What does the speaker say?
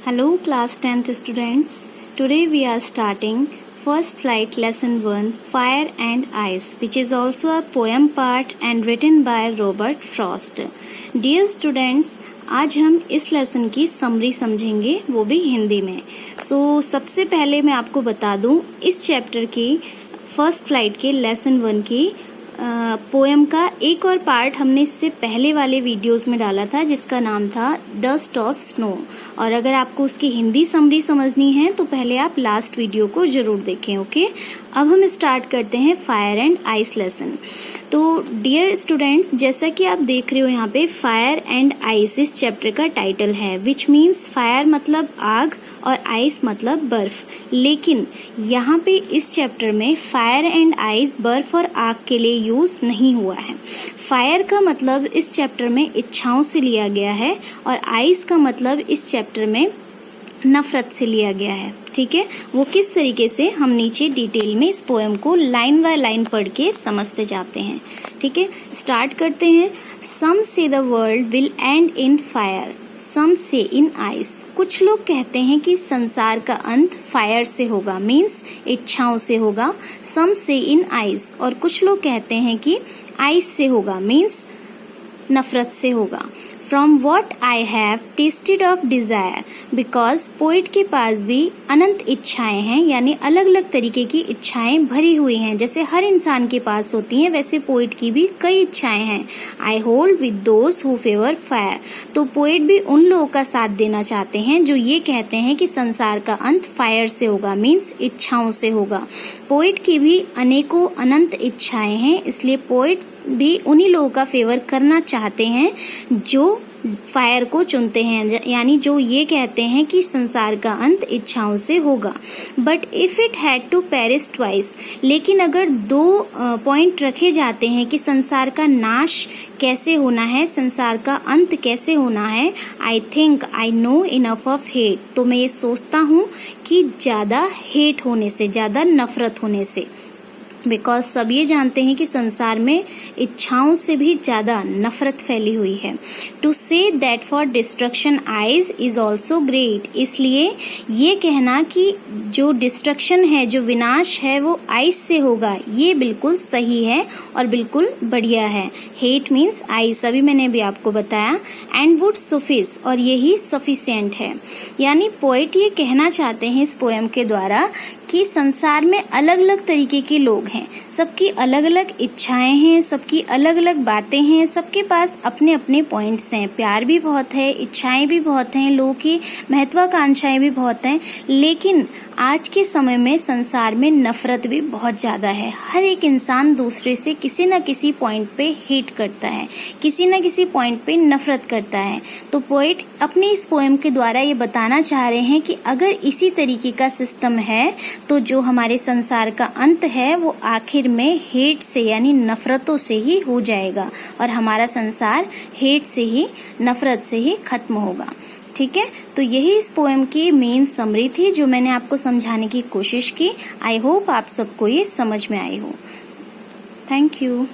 Hello class 10th students. Today we are starting first flight lesson 1 Fire and Ice, which is also a poem part and written by Robert Frost. Dear students, आज हम इस lesson की summary समझेंगे, वो भी हिंदी में। सबसे पहले मैं आपको बता दूं इस चैप्टर की फर्स्ट फ्लाइट के लेसन 1 की पोएम का एक और पार्ट हमने इससे पहले वाले वीडियोस में डाला था, जिसका नाम था डस्ट ऑफ स्नो। और अगर आपको उसकी हिंदी समरी समझनी है तो पहले आप लास्ट वीडियो को जरूर देखें। ओके, अब हम स्टार्ट करते हैं फायर एंड आइस लेसन। तो डियर स्टूडेंट्स, जैसा कि आप देख रहे हो यहाँ पे फायर एंड आइस इस चैप्टर का टाइटल है, विच मीन्स फायर मतलब आग और आइस मतलब बर्फ। लेकिन यहाँ पे इस चैप्टर में फायर एंड आइस बर्फ और आग के लिए यूज नहीं हुआ है। फायर का मतलब इस चैप्टर में इच्छाओं से लिया गया है और आइस का मतलब इस चैप्टर में नफरत से लिया गया है। ठीक है, वो किस तरीके से हम नीचे डिटेल में इस पोएम को लाइन बाय लाइन पढ़ के समझते जाते हैं। ठीक है, स्टार्ट करते हैं। Some say the world will end in fire, some say in ice. कुछ लोग कहते हैं कि संसार का अंत फायर से होगा, मीन्स इच्छाओं से होगा। सम से इन आइस, और कुछ लोग कहते हैं कि आइस से होगा, मीन्स नफरत से होगा। From what I have tested of desire, because poet के पास भी अनंत इच्छाएं हैं, यानी अलग अलग तरीके की इच्छाएं भरी हुई हैं। जैसे हर इंसान के पास होती हैं, वैसे पोइट की भी कई इच्छाएं हैं। I hold with those who favour fire, तो पोइट भी उन लोगों का साथ देना चाहते हैं जो ये कहते हैं कि संसार का अंत फायर से होगा, मीन्स इच्छाओं से होगा। पोइट की भी अनेकों अनंत इच्छाएं हैं, इसलिए पोइट भी उन्हीं लोगों का फेवर करना चाहते हैं जो फायर को चुनते हैं, यानी जो ये कहते हैं कि संसार का अंत इच्छाओं से होगा। But if it had to perish twice, लेकिन अगर दो पॉइंट रखे जाते हैं कि संसार का नाश कैसे होना है, संसार का अंत कैसे होना है, I think I know enough of hate, तो मैं ये सोचता हूँ कि ज्यादा हेट होने से, ज्यादा नफरत होने से। बिकॉज सब ये जानते हैं कि संसार में इच्छाओं से भी ज्यादा नफरत फैली हुई है। To say that for destruction ice is also great, इसलिए ये कहना कि जो डिस्ट्रक्शन है, जो विनाश है, वो आइस से होगा, ये बिल्कुल सही है और बिल्कुल बढ़िया है। हेट मीन्स आइस, अभी मैंने अभी आपको बताया। एंड वुड सफिस, और यही सफिशिएंट है। यानी पोएट ये कहना चाहते हैं इस पोएम के द्वारा कि संसार में अलग अलग तरीके के लोग हैं, सबकी अलग अलग इच्छाएं हैं, सबकी अलग अलग बातें हैं, सबके पास अपने अपने पॉइंट्स हैं। प्यार भी बहुत है, इच्छाएं भी बहुत हैं, लोगों की महत्वाकांक्षाएं भी बहुत हैं। लेकिन आज के समय में संसार में नफरत भी बहुत ज्यादा है। हर एक इंसान दूसरे से किसी न किसी पॉइंट पे हेट करता है, किसी न किसी पॉइंट पे नफरत करता है। तो पोएट अपने इस पोएम के द्वारा ये बताना चाह रहे हैं कि अगर इसी तरीके का सिस्टम है तो जो हमारे संसार का अंत है वो आखिर में हेट से, यानी नफरतों से ही हो जाएगा और हमारा संसार हेट से ही, नफरत से ही खत्म होगा। ठीक है, तो यही इस पोएम की मेन समरी थी जो मैंने आपको समझाने की कोशिश की। आई होप आप सबको ये समझ में आई हो। Thank you.